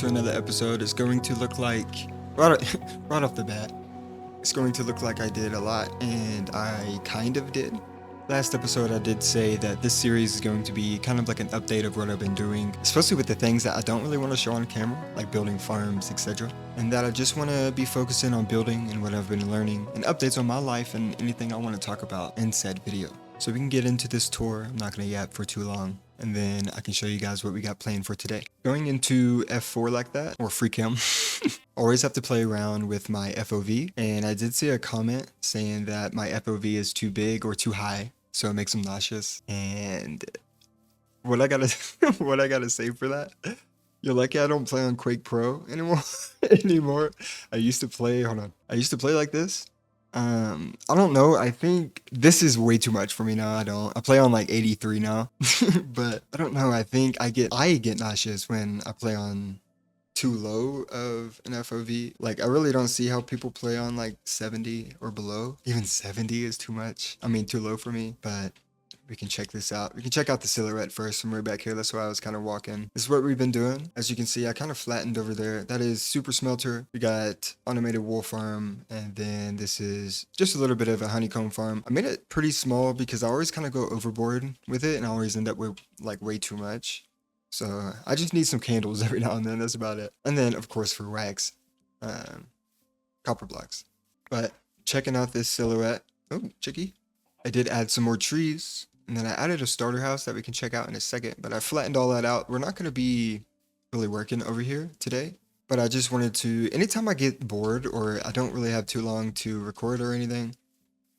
to another episode. It's going to look like, right, right off the bat, it's going to look like I did a lot, and I kind of did. Last episode I did say that this series is going to be kind of like an update of what I've been doing, especially with the things that I don't really want to show on camera, like building farms, etc. And that I just want to be focusing on building and what I've been learning, and updates on my life and anything I want to talk about in said video. So we can get into this tour. I'm not going to yap for too long, and then I can show you guys what we got planned for today. Going into F4 like that, or free cam, always have to play around with my FOV, and I did see a comment saying that my FOV is too big or too high, so it makes them nauseous. And what I gotta what I gotta say for that, you're lucky I don't play on Quake Pro anymore. I used to play, hold on, I used to play like this. I don't know, I think this is way too much for me now. I play on like 83 now. But I don't know, I think I get nauseous when I play on too low of an FOV. Like, I really don't see how people play on like 70 or below. Even 70 is too much. I mean, too low for me, but we can check this out. We can check out the silhouette first from right back here. That's why I was kind of walking. This is what we've been doing. As you can see, I kind of flattened over there. That is Super Smelter. We got Automated Wool Farm, and then this is just a little bit of a honeycomb farm. I made it pretty small because I always kind of go overboard with it, and I always end up with like way too much. So I just need some candles every now and then. That's about it. And then, of course, for wax, copper blocks. But checking out this silhouette. Oh, chickie. I did add some more trees. And then I added a starter house that we can check out in a second. But I flattened all that out. We're not going to be really working over here today. But I just wanted to, anytime I get bored or I don't really have too long to record or anything,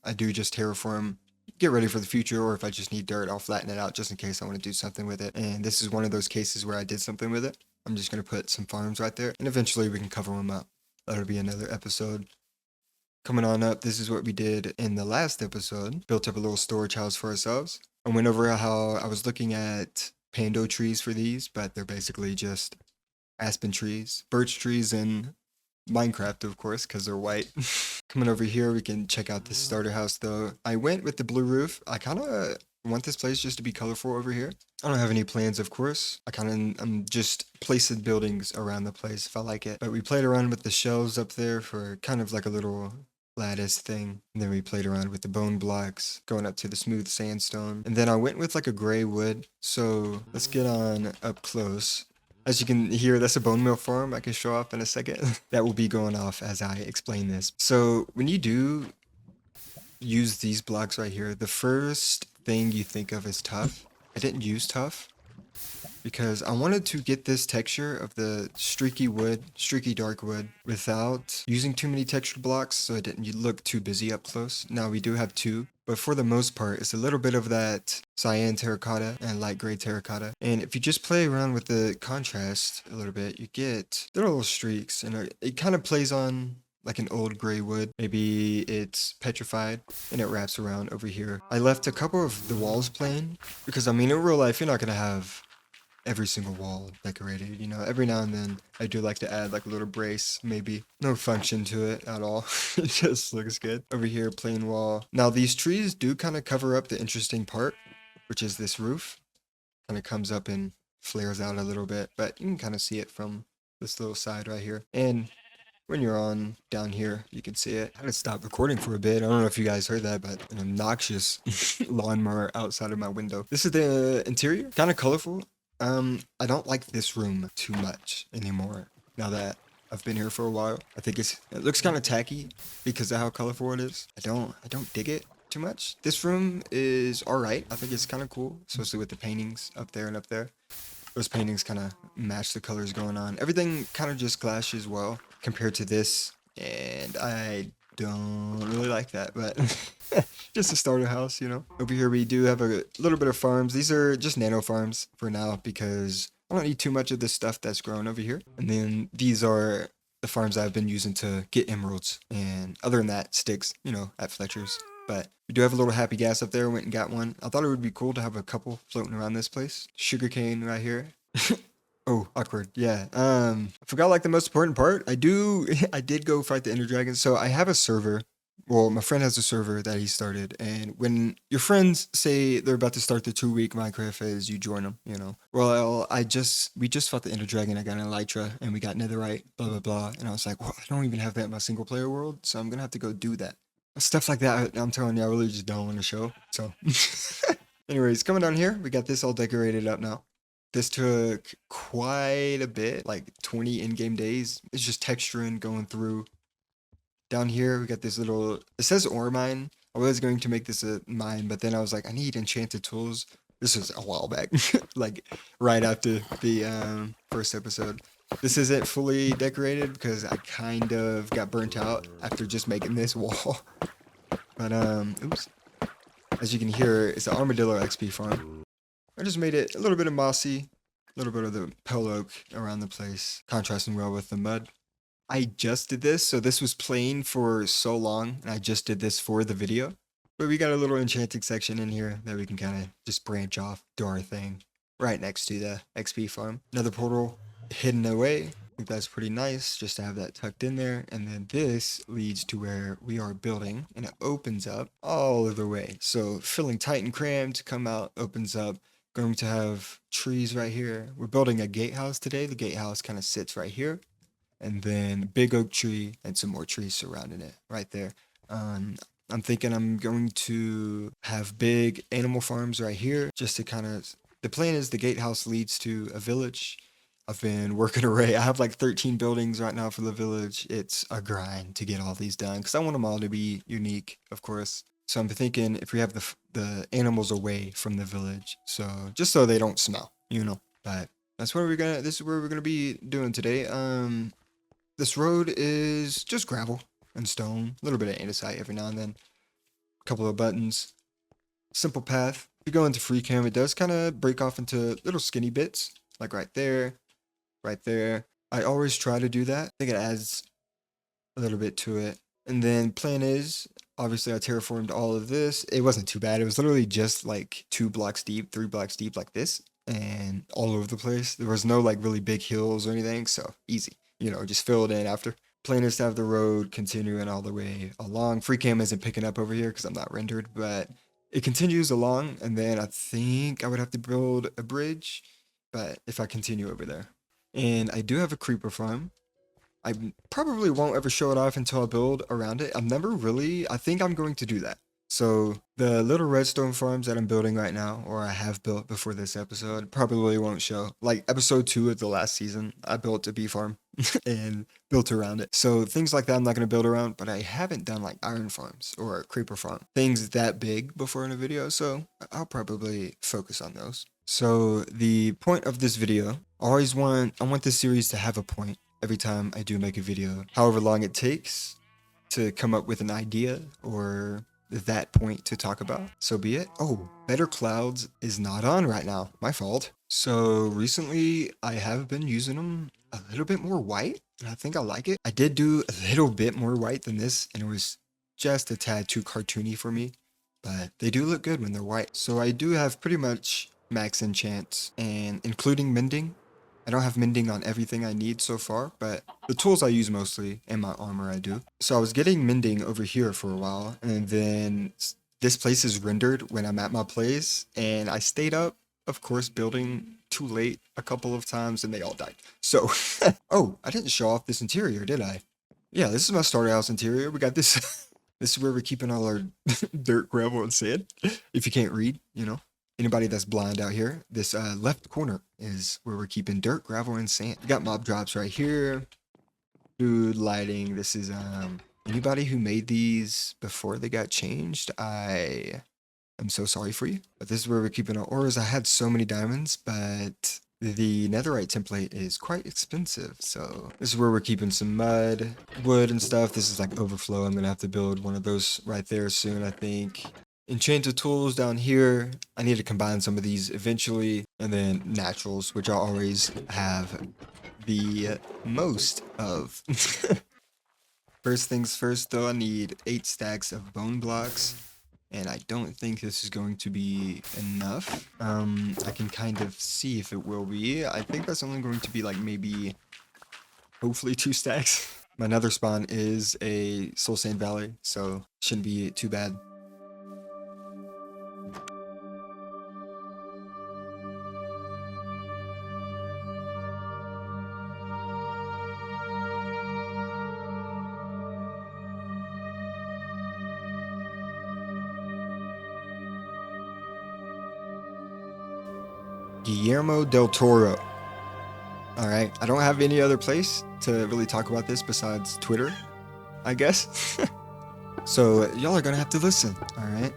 I do just terraform, get ready for the future, or if I just need dirt, I'll flatten it out just in case I want to do something with it. And this is one of those cases where I did something with it. I'm just going to put some farms right there, and eventually we can cover them up. That'll be another episode. Coming on up, this is what we did in the last episode. Built up a little storage house for ourselves. I went over how I was looking at pando trees for these, but they're basically just aspen trees, birch trees, and Minecraft, of course, because they're white. Coming over here, we can check out this starter house, though. I went with the blue roof. I kind of want this place just to be colorful over here. I don't have any plans, of course. I'm just placing buildings around the place if I like it. But we played around with the shelves up there for kind of like a little lattice thing. And then we played around with the bone blocks, going up to the smooth sandstone. And then I went with like a gray wood. So let's get on up close. As you can hear, that's a bone meal farm I can show off in a second. That will be going off as I explain this. So when you do use these blocks right here, the first thing you think of is tough. I didn't use tough because I wanted to get this texture of the streaky wood, streaky dark wood, without using too many textured blocks so it didn't look too busy up close. Now we do have two, but for the most part, it's a little bit of that cyan terracotta and light gray terracotta. And if you just play around with the contrast a little bit, you get little streaks, and it kind of plays on like an old gray wood. Maybe it's petrified and it wraps around over here. I left a couple of the walls plain because, I mean, in real life, you're not going to have every single wall decorated, you know. Every now and then I do like to add like a little brace, maybe. No function to it at all. It just looks good. Over here, plain wall. Now these trees do kind of cover up the interesting part, which is this roof. Kind of comes up and flares out a little bit, but you can kind of see it from this little side right here. And when you're on down here, you can see it. I had to stop recording for a bit. I don't know if you guys heard that, but an obnoxious lawnmower outside of my window. This is the interior, kind of colorful. I don't like this room too much anymore now that I've been here for a while. I think it looks kind of tacky because of how colorful it is. I don't dig it too much. This room is all right. I think it's kind of cool, especially with the paintings up there and up there. Those paintings kind of match the colors going on. Everything kind of just clashes well compared to this, and I don't really like that, but just a starter house, you know. Over here we do have a little bit of farms. These are just nano farms for now because I don't need too much of the stuff that's grown over here. And then these are the farms I've been using to get emeralds, and other than that, sticks, you know, at Fletcher's. But we do have a little happy gas up there. Went and got one. I thought it would be cool to have a couple floating around this place. Sugarcane right here. Oh, awkward. Yeah. I forgot like the most important part. I did go fight the Ender Dragon. So I have a server well, my friend has a server that he started, and when your friends say they're about to start the 2 week Minecraft phase, you join them, you know. Well, we just fought the Ender Dragon. I got an Elytra, and we got Netherite, blah blah blah. And I was like, well, I don't even have that in my single player world, so I'm gonna have to go do that. Stuff like that, I'm telling you, I really just don't want to show. So, anyways, coming down here, we got this all decorated up now. This took quite a bit, like 20 in-game days. It's just texturing, going through. Down here, we got this little, it says ore mine. I was going to make this a mine, but then I was like, I need enchanted tools. This was a while back, like right after the first episode. This isn't fully decorated because I kind of got burnt out after just making this wall. But, oops. As you can hear, it's an armadillo XP farm. I just made it a little bit of mossy, a little bit of the pale oak around the place, contrasting well with the mud. I just did this, so this was plain for so long, and I just did this for the video. But we got a little enchanting section in here that we can kind of just branch off, do our thing, right next to the XP farm. Another portal hidden away. I think that's pretty nice, just to have that tucked in there. And then this leads to where we are building, and it opens up all of the way. So filling tight and crammed, come out, opens up. Going to have trees right here. We're building a gatehouse today. The gatehouse kind of sits right here. And then big oak tree and some more trees surrounding it right there. I'm thinking I'm going to have big animal farms right here just to kind of, the plan is the gatehouse leads to a village. I've been working array. I have like 13 buildings right now for the village. It's a grind to get all these done because I want them all to be unique, of course. So I'm thinking if we have the animals away from the village, so just so they don't smell, you know. But that's where this is where we're gonna be doing today. This road is just gravel and stone, a little bit of andesite every now and then, a couple of buttons, simple path. If you go into free cam, it does kind of break off into little skinny bits, like right there, right there. I always try to do that. I think it adds a little bit to it. And then plan is, obviously I terraformed all of this. It wasn't too bad. It was literally just like 2 blocks deep, 3 blocks deep like this, and all over the place. There was no like really big hills or anything, so easy. You know, just fill it in after. Plan is to have the road continuing all the way along. Free cam isn't picking up over here because I'm not rendered, but it continues along. And then I think I would have to build a bridge, but if I continue over there. And I do have a creeper farm. I probably won't ever show it off until I build around it. I think I'm going to do that. So the little redstone farms that I'm building right now, or I have built before this episode, probably won't show. Like episode 2 of the last season, I built a bee farm and built around it. So things like that I'm not going to build around, but I haven't done like iron farms or a creeper farm. Things that big before in a video, so I'll probably focus on those. So the point of this video, I want this series to have a point every time I do make a video, however long it takes to come up with an idea or that point to talk about, so be it. Oh, Better Clouds is not on right now. My fault. So recently I have been using them a little bit more white, and I think I like it. I did do a little bit more white than this, and it was just a tad too cartoony for me, but they do look good when they're white. So I do have pretty much max enchants, and including mending. I don't have mending on everything I need so far, but the tools I use mostly and my armor I do. So I was getting mending over here for a while, and then this place is rendered when I'm at my place, and I stayed up, of course, building too late a couple of times, and they all died. So, oh, I didn't show off this interior, did I? Yeah, this is my starter house interior. We got this. This is where we're keeping all our dirt, gravel, and sand. If you can't read, you know. Anybody that's blind out here, this left corner is where we're keeping dirt, gravel, and sand. We got mob drops right here. Food, lighting. This is anybody who made these before they got changed. I am so sorry for you. But this is where we're keeping our ores. I had so many diamonds, but the netherite template is quite expensive. So this is where we're keeping some mud, wood, and stuff. This is like overflow. I'm gonna have to build one of those right there soon, I think. Enchanted tools down here. I need to combine some of these eventually. And then naturals, which I always have the most of. First things first though, I need 8 stacks of bone blocks. And I don't think this is going to be enough. I can kind of see if it will be. I think that's only going to be like maybe, hopefully 2 stacks. My nether spawn is a Soul Sand Valley, so shouldn't be too bad. Guillermo del Toro. All right, I don't have any other place to really talk about this besides Twitter, I guess. So y'all are gonna have to listen, all right?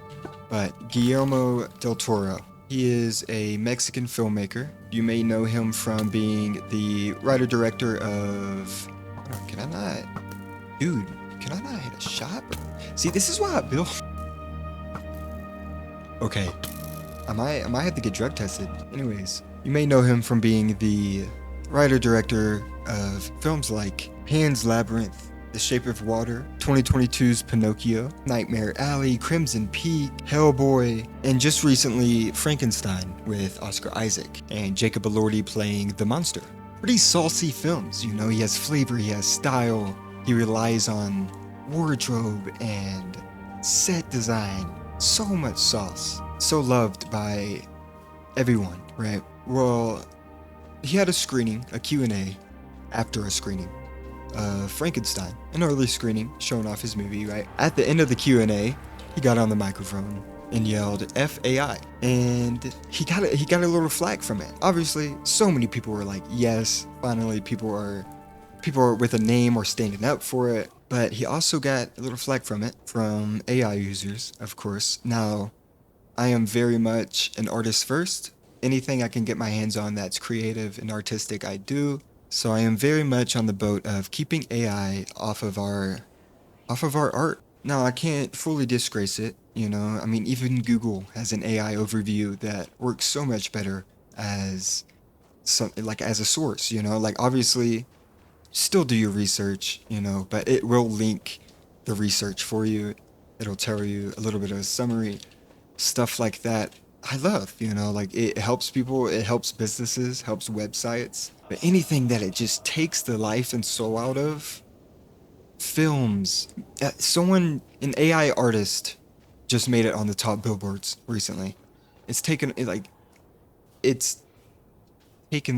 But Guillermo del Toro, he is a Mexican filmmaker. You may know him from being the writer-director of... Oh, can I not... Dude, can I not hit a shot? See, this is why I build... Okay, I might have to get drug tested. Anyways, you may know him from being the writer-director of films like Pan's Labyrinth, The Shape of Water, 2022's Pinocchio, Nightmare Alley, Crimson Peak, Hellboy, and just recently Frankenstein with Oscar Isaac and Jacob Elordi playing the monster. Pretty saucy films, you know, he has flavor, he has style, he relies on wardrobe and set design. So much sauce. So loved by everyone, right? Well, he had a screening, a Q&A after a screening of Frankenstein, an early screening showing off his movie, right? At the end of the Q&A, he got on the microphone and yelled FAI, and he got a little flack from it. Obviously, so many people were like, yes, finally people are with a name or standing up for it. But he also got a little flack from it from AI users, of course. Now, I am very much an artist first. Anything I can get my hands on that's creative and artistic, I do. So I am very much on the boat of keeping AI off of our art. Now, I can't fully disgrace it, you know. I mean, even Google has an AI overview that works so much better as as a source, you know. Like, obviously, still do your research, you know, but it will link the research for you. It'll tell you a little bit of a summary, stuff like that. I love, you know, like it helps people, it helps businesses, helps websites, but anything that it just takes the life and soul out of, films. An AI artist just made it on the top billboards recently. It's taken the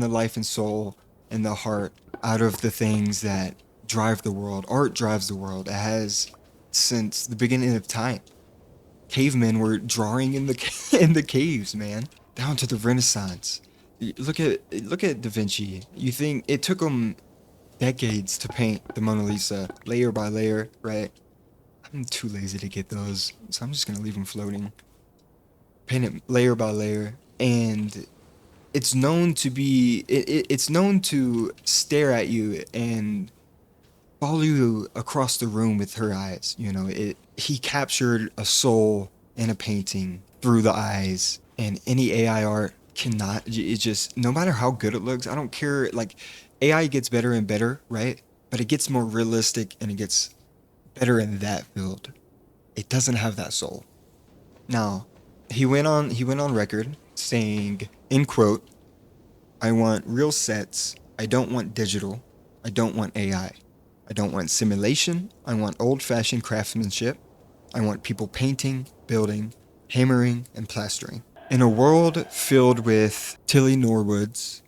life and soul and the heart out of the things that drive the world. Art drives the world. It has since the beginning of time. Cavemen were drawing in the caves, man. Down to the Renaissance. Look at Da Vinci. You think it took him decades to paint the Mona Lisa, layer by layer, right? I'm too lazy to get those, so I'm just gonna leave them floating. Paint it layer by layer, and it's known to be it's known to stare at you and follow you across the room with her eyes. You know, he captured a soul in a painting through the eyes, and any AI art cannot. It just, no matter how good it looks, I don't care. Like, AI gets better and better, right? But it gets more realistic and it gets better in that field. It doesn't have that soul. Now, he went on record saying, in quote, I want real sets. I don't want digital. I don't want AI. I don't want simulation. I want old-fashioned craftsmanship. I want people painting, building, hammering, and plastering. In a world filled with Tilly Norwood's,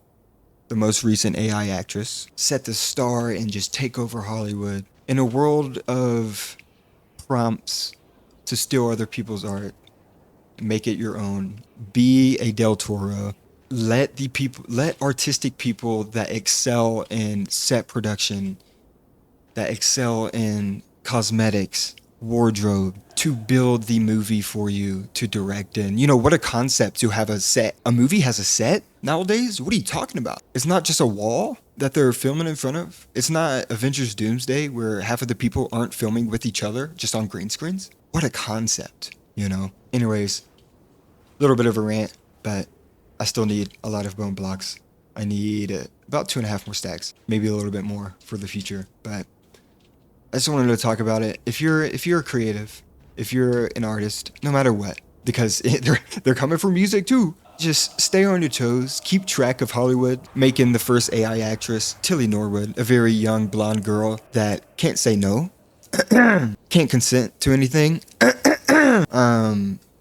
the most recent AI actress, set to star and just take over Hollywood. In a world of prompts to steal other people's art, make it your own, be a Del Toro. Let artistic people that excel in set production, that excel in cosmetics, wardrobe, to build the movie for you, to direct in. You know, what a concept to have a set. A movie has a set nowadays? What are you talking about? It's not just a wall that they're filming in front of. It's not Avengers Doomsday where half of the people aren't filming with each other, just on green screens. What a concept, you know? Anyways, a little bit of a rant, but I still need a lot of bone blocks. I need about 2.5 more stacks, maybe a little bit more for the future, but I just wanted to talk about it. If you're a creative, if you're an artist, no matter what, because they're coming for music too. Just stay on your toes, keep track of Hollywood, making the first AI actress, Tilly Norwood, a very young blonde girl that can't say no, can't consent to anything.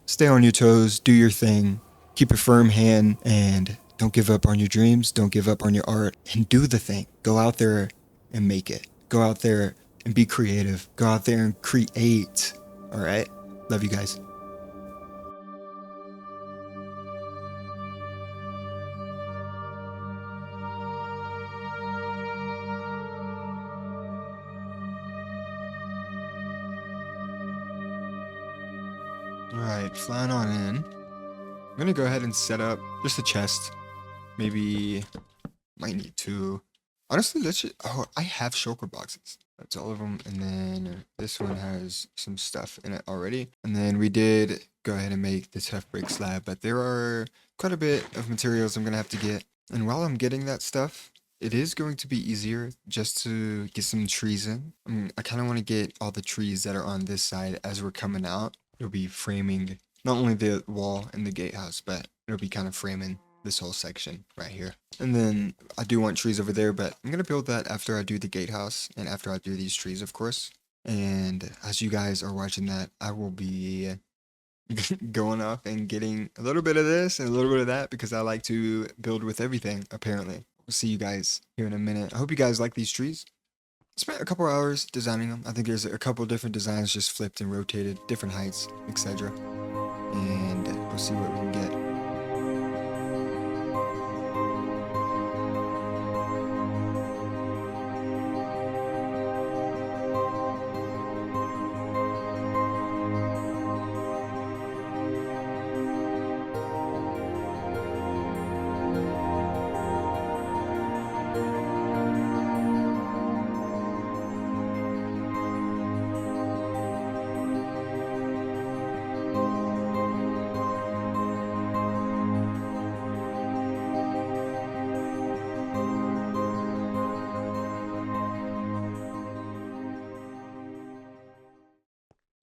Stay on your toes, do your thing, keep a firm hand, and don't give up on your dreams, don't give up on your art, and do the thing. Go out there and make it. Go out there and be creative. Go out there and create. All right? Love you guys. All right, flying on in. I'm gonna go ahead and set up just a chest. Maybe might need two. Honestly, let's just. Oh, I have shulker boxes. That's all of them. And then this one has some stuff in it already. And then we did go ahead and make the tough brick slab, but there are quite a bit of materials I'm gonna have to get. And while I'm getting that stuff, it is going to be easier just to get some trees in. I kind of want to get all the trees that are on this side as we're coming out. It'll be framing not only the wall and the gatehouse, but it'll be kind of framing this whole section right here. And then I do want trees over there, but I'm going to build that after I do the gatehouse and after I do these trees, of course. And as you guys are watching that, I will be going off and getting a little bit of this and a little bit of that because I like to build with everything, apparently. We'll see you guys here in a minute. I hope you guys like these trees. Spent a couple hours designing them. I think there's a couple different designs just flipped and rotated, different heights, etc. And we'll see what we can get.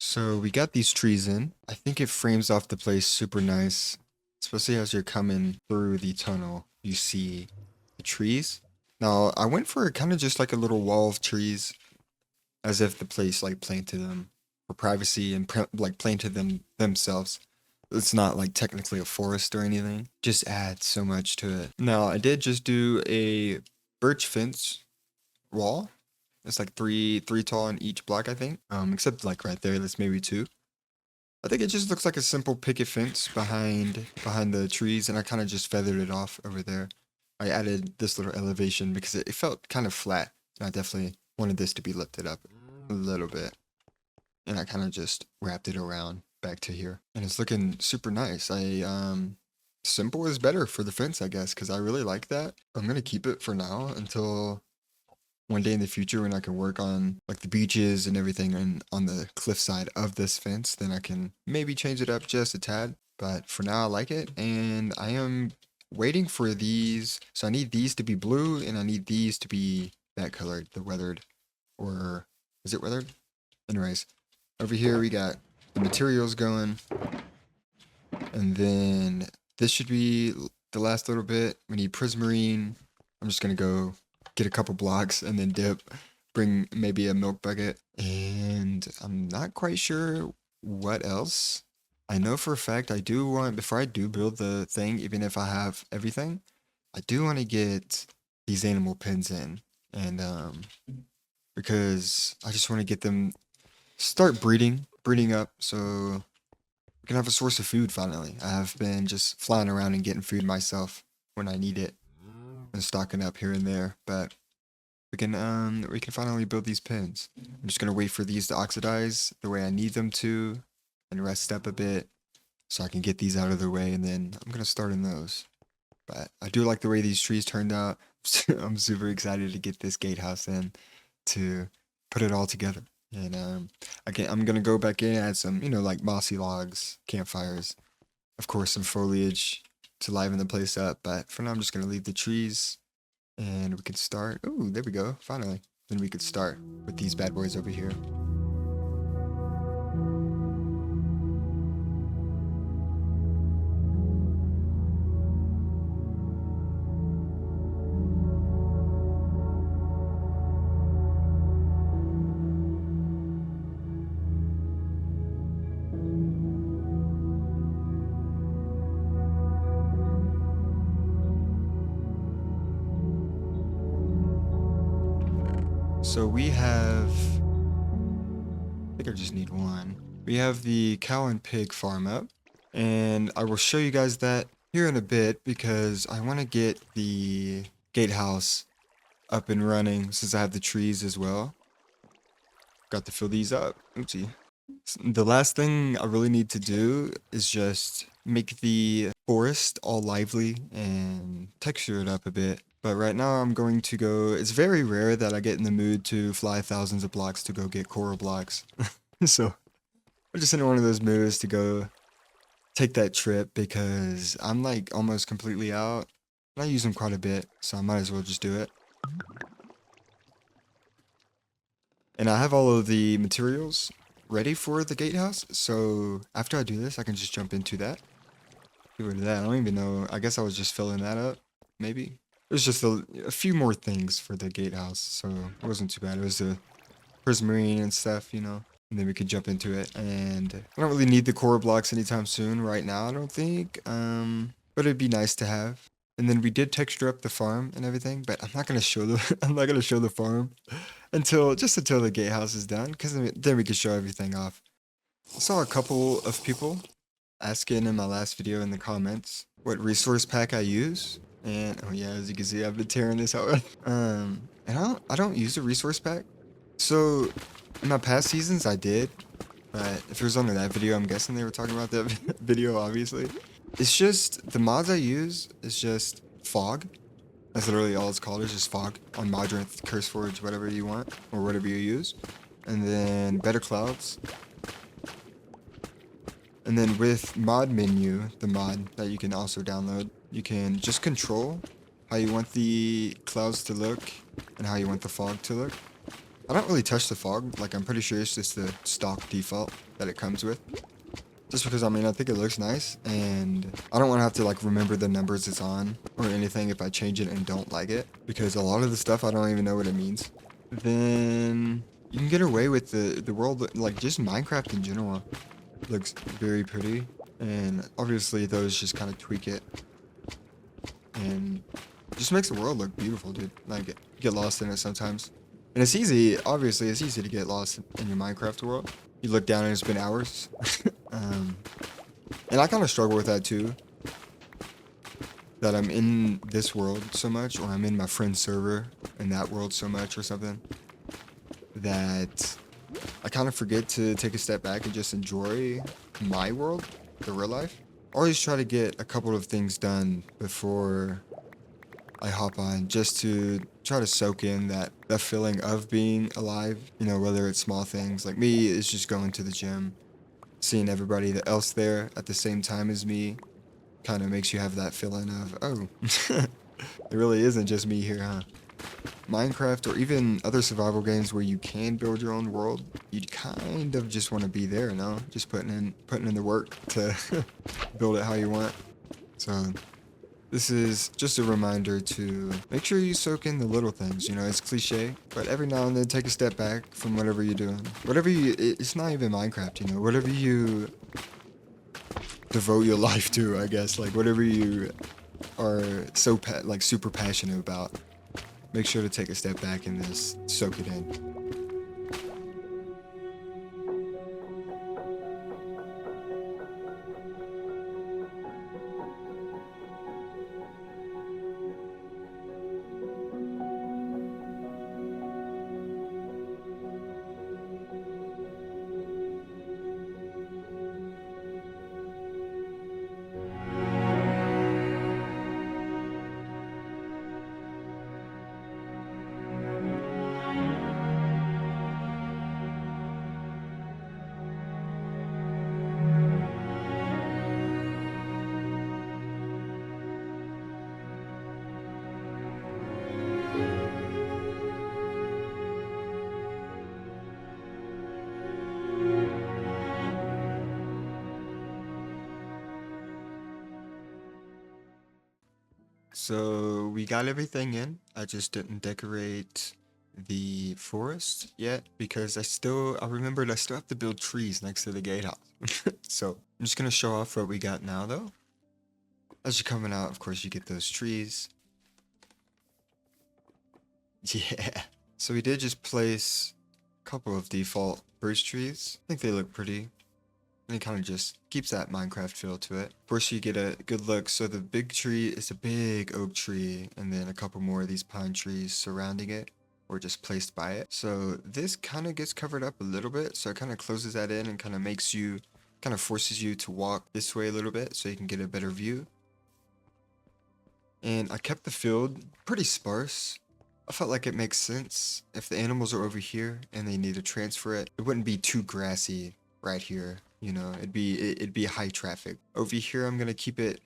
So we got these trees in. I think it frames off the place super nice, especially as you're coming through the tunnel. You see the trees. Now I went for kind of just like a little wall of trees, as if the place like planted them for privacy and like planted them themselves. It's not like technically a forest or anything. Just adds so much to it. Now I did just do a birch fence wall. It's like three tall in each block, I think. Except like right there, that's maybe two. I think it just looks like a simple picket fence behind the trees, and I kind of just feathered it off over there. I added this little elevation because it felt kind of flat, and I definitely wanted this to be lifted up a little bit. And I kind of just wrapped it around back to here, and it's looking super nice. Simple is better for the fence, I guess, because I really like that. I'm gonna keep it for now until one day in the future when I can work on like the beaches and everything and on the cliff side of this fence, then I can maybe change it up just a tad. But for now, I like it, and I am waiting for these. So I need these to be blue, and I need these to be that colored, the weathered, or is it weathered? Anyways, over here we got the materials going, and then this should be the last little bit. We need prismarine. I'm just gonna go get a couple blocks and then dip, bring maybe a milk bucket, and I'm not quite sure what else. I know for a fact I do want, before I do build the thing, even if I have everything, I do want to get these animal pens in, and because I just want to get them start breeding up, so we can have a source of food finally. I have been just flying around and getting food myself when I need it and stocking up here and there, but we can finally build these pins. I'm just gonna wait for these to oxidize the way I need them to and rest up a bit so I can get these out of the way, and then I'm gonna start in those. But I do like the way these trees turned out. I'm super excited to get this gatehouse in to put it all together. And I'm gonna go back in and add some, like mossy logs, campfires, of course some foliage to liven the place up. But for now, I'm just gonna leave the trees, and we can start. Ooh, there we go. Finally, then we could start with these bad boys over here. So we have, I think I just need one. We have the cow and pig farm up, and I will show you guys that here in a bit because I want to get the gatehouse up and running since I have the trees as well. Got to fill these up. Oopsie. The last thing I really need to do is just make the forest all lively and texture it up a bit. But right now I'm going to go, it's very rare that I get in the mood to fly thousands of blocks to go get coral blocks. So I'm just in one of those moods to go take that trip because I'm like almost completely out. And I use them quite a bit, so I might as well just do it. And I have all of the materials ready for the gatehouse, so after I do this, I can just jump into that. Get rid of that. I don't even know. I guess I was just filling that up, maybe. There's just a few more things for the gatehouse, so it wasn't too bad. It was the prismarine and stuff, you know. And then we could jump into it. And I don't really need the core blocks anytime soon right now, I don't think. But it'd be nice to have. And then we did texture up the farm and everything, but I'm not gonna show the I'm not gonna show the farm until the gatehouse is done, because then we can show everything off. I saw a couple of people asking in my last video in the comments what resource pack I use, and oh yeah, as you can see, I've been tearing this out. And I don't use a resource pack. So in my past seasons I did, but if it was under that video, I'm guessing they were talking about that video. Obviously, it's just the mods I use is just fog. That's literally all it's called, is just fog on Modrinth, Curseforge, whatever you want, or whatever you use. And then better clouds. And then with mod menu, the mod that you can also download, you can just control how you want the clouds to look and how you want the fog to look. I don't really touch the fog, like I'm pretty sure it's just the stock default that it comes with. Just because, I mean, I think it looks nice, and I don't want to have to, like, remember the numbers it's on or anything if I change it and don't like it, because a lot of the stuff, I don't even know what it means. Then you can get away with the world, like, just Minecraft in general looks very pretty, and obviously those just kind of tweak it, and just makes the world look beautiful, dude. Like, get lost in it sometimes. And it's easy, obviously, it's easy to get lost in your Minecraft world. You look down and it's been hours. And I kind of struggle with that too. That I'm in this world so much, or I'm in my friend's server in that world so much or something, that I kind of forget to take a step back and just enjoy my world, the real life. Always try to get a couple of things done before I hop on, just to try to soak in that feeling of being alive, you know, whether it's small things. Like me, it's just going to the gym, seeing everybody else there at the same time as me, kind of makes you have that feeling of, oh, it really isn't just me here, huh? Minecraft, or even other survival games where you can build your own world, you kind of just want to be there, no? Just putting in the work to build it how you want. So this is just a reminder to make sure you soak in the little things. You know, it's cliche, but every now and then take a step back from whatever you're doing. It's not even Minecraft, you know, whatever you devote your life to, I guess, like whatever you are so super passionate about, make sure to take a step back and just soak it in. So we got everything in. I just didn't decorate the forest yet because I remembered I still have to build trees next to the gatehouse. So I'm just gonna show off what we got now though. As you're coming out, of course, you get those trees. Yeah. So we did just place a couple of default birch trees. I think they look pretty. And it kind of just keeps that Minecraft feel to it. Of course, you get a good look. So the big tree is a big oak tree, and then a couple more of these pine trees surrounding it, or just placed by it. So this kind of gets covered up a little bit. So it kind of closes that in and kind of makes you, kind of forces you to walk this way a little bit so you can get a better view. And I kept the field pretty sparse. I felt like it makes sense. If the animals are over here and they need to transfer it, it wouldn't be too grassy right here. You know, it'd be high traffic. Over here, I'm gonna keep it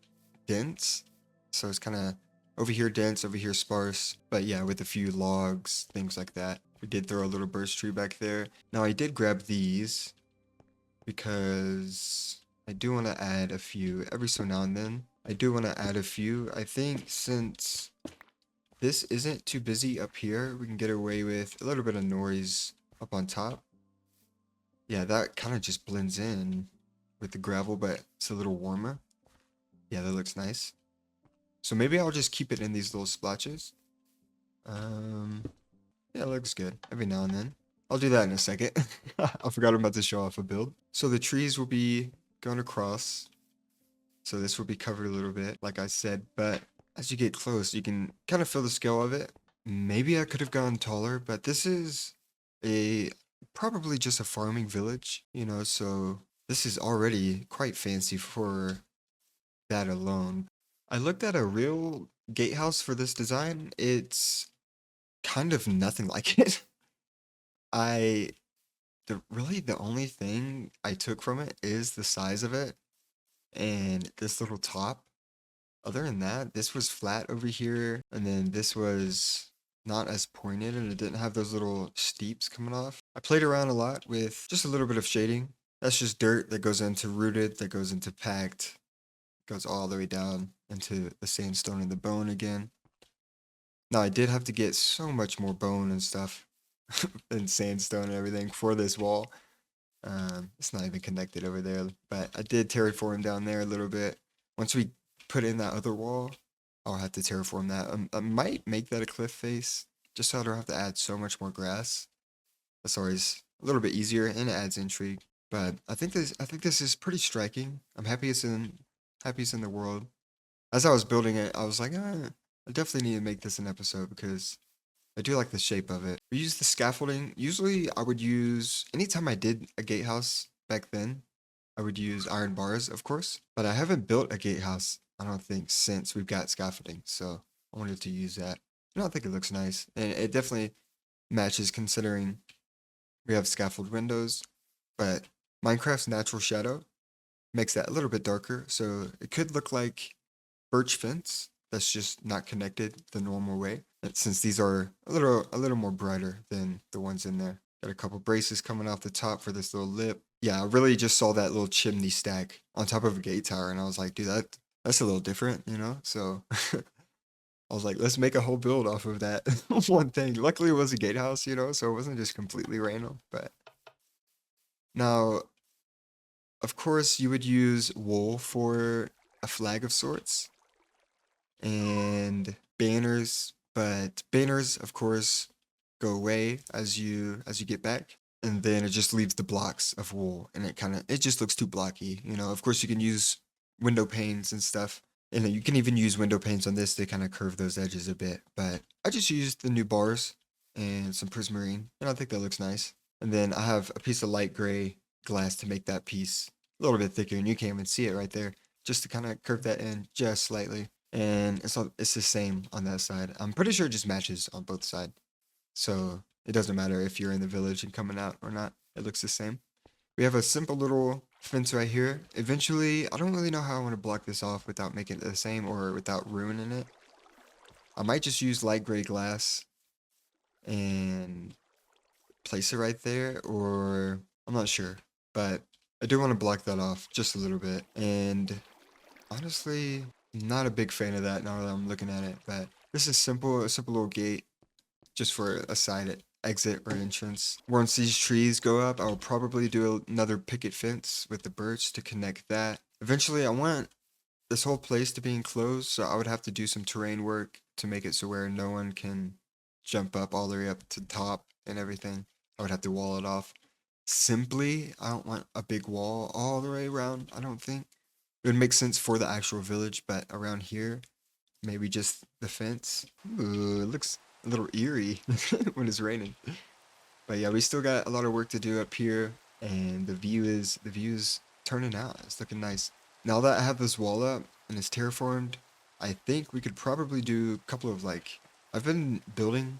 dense. So it's kind of over here dense, over here sparse. But yeah, with a few logs, things like that. We did throw a little birch tree back there. Now I did grab these because I do want to add a few every so now and then. I do want to add a few. I think since this isn't too busy up here, we can get away with a little bit of noise up on top. Yeah, that kind of just blends in with the gravel, but it's a little warmer. Yeah, that looks nice. So maybe I'll just keep it in these little splotches. Yeah, it looks good every now and then. I'll do that in a second. I forgot I'm about to show off a build. So the trees will be going across. So this will be covered a little bit, like I said, but as you get close, you can kind of feel the scale of it. Maybe I could have gone taller, but this is a probably just a farming village, you know, so this is already quite fancy for that alone. I looked at a real gatehouse for this design. It's kind of nothing like it. I really the only thing I took from it is the size of it and this little top. Other than that, this was flat over here, and then this was not as pointed, and it didn't have those little steeps coming off. I played around a lot with just a little bit of shading. That's just dirt that goes into rooted, that goes into packed, goes all the way down into the sandstone and the bone again. Now, I did have to get so much more bone and stuff and sandstone and everything for this wall. It's not even connected over there, but I did terraform down there a little bit. Once we put in that other wall, I'll have to terraform that. I might make that a cliff face, just so I don't have to add so much more grass. That's always a little bit easier and it adds intrigue. But I think this is pretty striking. I'm happy it's in the world. As I was building it, I was like, I definitely need to make this an episode because I do like the shape of it. We use the scaffolding. Usually I would use, anytime I did a gatehouse back then, I would use iron bars, of course. But I haven't built a gatehouse, I don't think, since we've got scaffolding. So I wanted to use that. I think it looks nice. And it definitely matches considering we have scaffold windows. But Minecraft's natural shadow makes that a little bit darker. So it could look like birch fence that's just not connected the normal way. Since these are a little more brighter than the ones in there. Got a couple braces coming off the top for this little lip. Yeah, I really just saw that little chimney stack on top of a gate tower, and I was like, dude, that's a little different, you know? So I was like, let's make a whole build off of that one thing. Luckily, it was a gatehouse, you know, so it wasn't just completely random. But now, of course, you would use wool for a flag of sorts and banners, but banners, of course, go away as you get back, and then it just leaves the blocks of wool, and it just looks too blocky, you know. Of course, you can use window panes and stuff, and you can even use window panes on this to kind of curve those edges a bit. But I just used the new bars and some prismarine, and I think that looks nice. And then I have a piece of light gray glass to make that piece a little bit thicker, and you can't even see it right there, just to kind of curve that in just slightly. And it's the same on that side. I'm pretty sure it just matches on both sides. So it doesn't matter if you're in the village and coming out or not. It looks the same. We have a simple little fence right here. Eventually, I don't really know how I want to block this off without making it the same or without ruining it. I might just use light gray glass and place it right there, or I'm not sure. But I do want to block that off just a little bit. And honestly, not a big fan of that now that I'm looking at it. But this is simple, a simple little gate just for a side exit or entrance. Once these trees go up, I'll probably do another picket fence with the birch to connect that. Eventually, I want this whole place to be enclosed, so I would have to do some terrain work to make it so where no one can jump up all the way up to the top and everything. I would have to wall it off. Simply, I don't want a big wall all the way around, I don't think. It would make sense for the actual village, but around here, maybe just the fence. Ooh, it looks a little eerie when it's raining. But yeah, we still got a lot of work to do up here, and the view's turning out. It's looking nice. Now that I have this wall up and it's terraformed, I think we could probably do a couple of like I've been building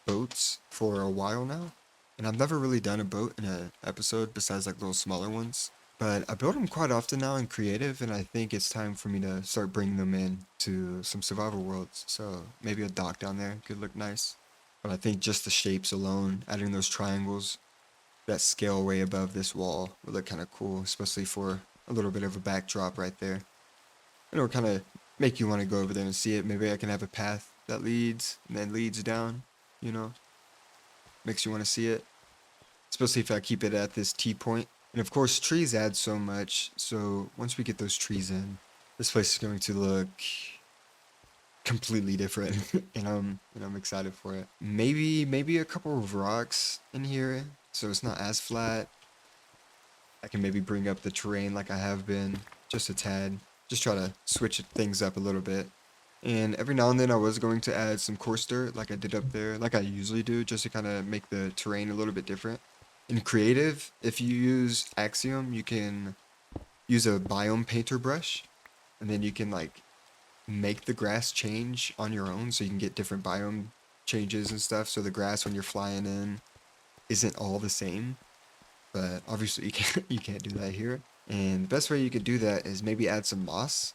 boats for a while now, and I've never really done a boat in an episode besides like little smaller ones. But I build them quite often now in creative, and I think it's time for me to start bringing them in to some survival worlds. So maybe a dock down there could look nice. But I think just the shapes alone, adding those triangles that scale way above this wall would look kind of cool, especially for a little bit of a backdrop right there. And it'll kind of make you want to go over there and see it. Maybe I can have a path that leads and then leads down, you know, makes you want to see it, especially if I keep it at this T point. And of course, trees add so much. So once we get those trees in, this place is going to look completely different, and I'm excited for it. Maybe a couple of rocks in here, so it's not as flat. I can maybe bring up the terrain like I have been, just a tad. Just try to switch things up a little bit. And every now and then I was going to add some coarse dirt like I did up there, like I usually do, just to kind of make the terrain a little bit different. In creative, if you use Axiom, you can use a biome painter brush, and then you can like make the grass change on your own, so you can get different biome changes and stuff. So the grass when you're flying in isn't all the same, but obviously you can't do that here. And the best way you could do that is maybe add some moss,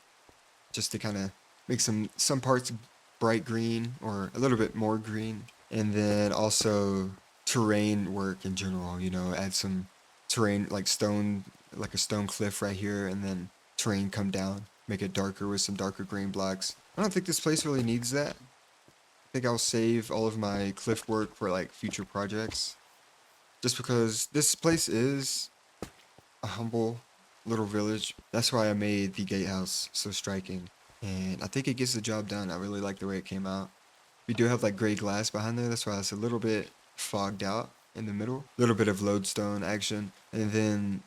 just to kind of make some parts bright green or a little bit more green, and then also terrain work in general. Add some terrain like stone, like a stone cliff right here, and then terrain come down, make it darker with some darker green blocks. I don't think this place really needs that. I think I'll save all of my cliff work for like future projects, just because this place is a humble little village. That's why I made the gatehouse so striking. And I think it gets the job done. I really like the way it came out. We do have like gray glass behind there. That's why it's a little bit fogged out in the middle. A little bit of lodestone action. And then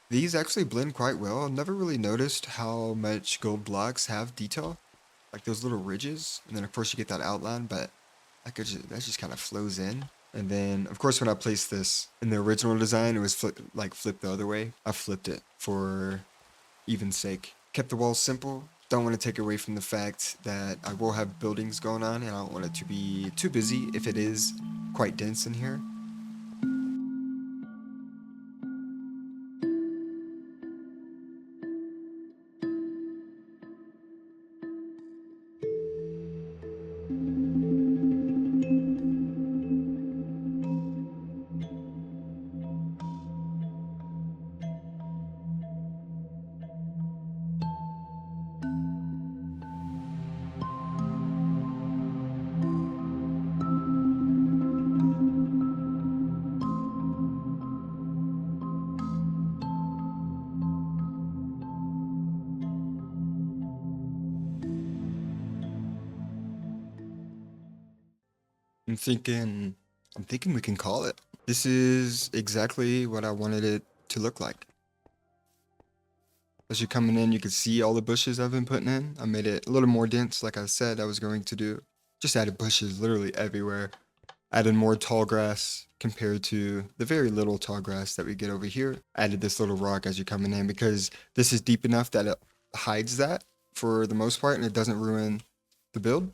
these actually blend quite well. I've never really noticed how much gold blocks have detail. Like those little ridges. And then of course you get that outline, but that just kind of flows in. And then, of course, when I placed this in the original design, it was flipped the other way. I flipped it for even sake. Kept the walls simple. Don't want to take away from the fact that I will have buildings going on, and I don't want it to be too busy if it is quite dense in here. I'm thinking, I'm thinking we can call it. This is exactly what I wanted it to look like. As you're coming in, you can see all the bushes I've been putting in. I made it a little more dense, like I said I was going to do. Just added bushes literally everywhere. Added more tall grass compared to the very little tall grass that we get over here. Added this little rock as you're coming in because this is deep enough that it hides that for the most part and it doesn't ruin the build.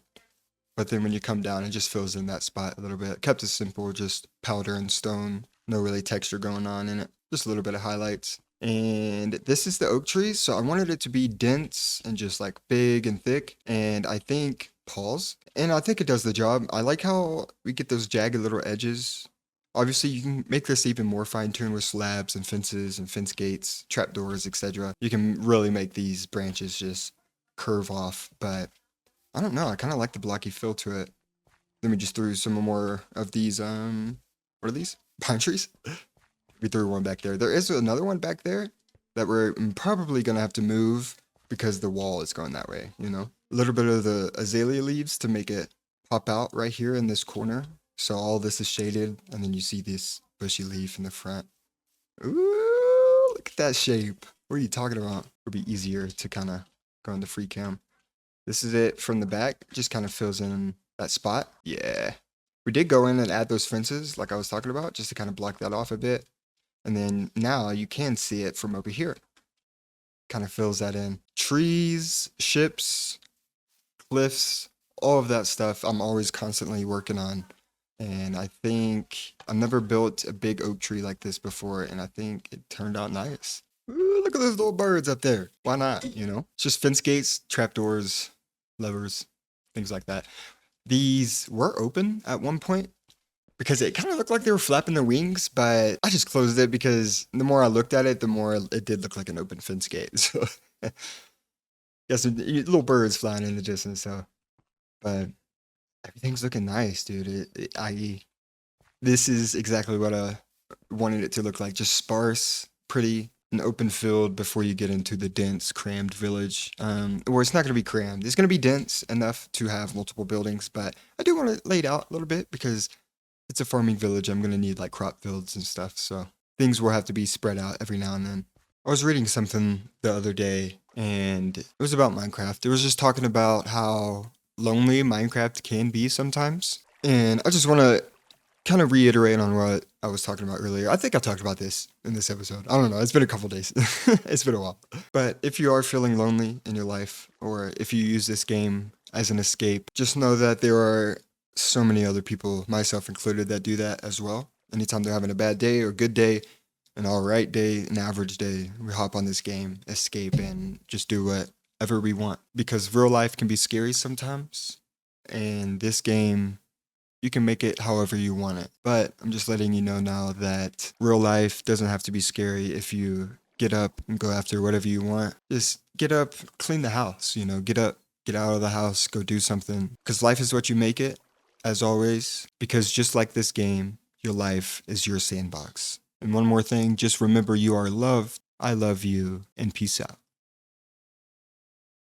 But then when you come down, it just fills in that spot a little bit. Kept it simple, just powder and stone. No really texture going on in it. Just a little bit of highlights. And this is the oak trees, so I wanted it to be dense and just like big and thick. And I think pause. And I think it does the job. I like how we get those jagged little edges. Obviously, you can make this even more fine-tuned with slabs and fences and fence gates, trapdoors, etc. You can really make these branches just curve off, but I don't know. I kind of like the blocky feel to it. Let me just throw some more of these, what are these? Pine trees? We threw one back there. There is another one back there that we're probably going to have to move because the wall is going that way, A little bit of the azalea leaves to make it pop out right here in this corner. So all this is shaded, and then you see this bushy leaf in the front. Ooh, look at that shape. What are you talking about? It'll be easier to kind of go into free cam. This is it from the back. Just kind of fills in that spot. Yeah. We did go in and add those fences like I was talking about, just to kind of block that off a bit. And then now you can see it from over here. Kind of fills that in. Trees, ships, cliffs, all of that stuff I'm always constantly working on. And I think I've never built a big oak tree like this before, and I think it turned out nice. Ooh, look at those little birds up there. Why not, you know? It's just fence gates, trapdoors, levers, things like that. These were open at one point because it kind of looked like they were flapping their wings, but I just closed it because the more I looked at it, the more it did look like an open fence gate. So, yeah, some little birds flying in the distance. So, but everything's looking nice, dude. This is exactly what I wanted it to look like. Just sparse, pretty, an open field before you get into the dense, crammed village. Or it's not going to be crammed. It's going to be dense enough to have multiple buildings, but I do want to lay it out a little bit because it's a farming village. I'm going to need like crop fields and stuff. So things will have to be spread out every now and then. I was reading something the other day and it was about Minecraft. It was just talking about how lonely Minecraft can be sometimes. And I just want to kind of reiterate on what I was talking about earlier. I think I talked about this in this episode. I don't know. It's been a couple days. It's been a while. But if you are feeling lonely in your life, or if you use this game as an escape, just know that there are so many other people, myself included, that do that as well. Anytime they're having a bad day or good day, an all right day, an average day, we hop on this game, escape, and just do whatever we want. Because real life can be scary sometimes. And this game, you can make it however you want it. But I'm just letting you know now that real life doesn't have to be scary if you get up and go after whatever you want. Just get up, clean the house, you know, get up, get out of the house, go do something. Because life is what you make it, as always. Because just like this game, your life is your sandbox. And one more thing, just remember you are loved, I love you, and peace out.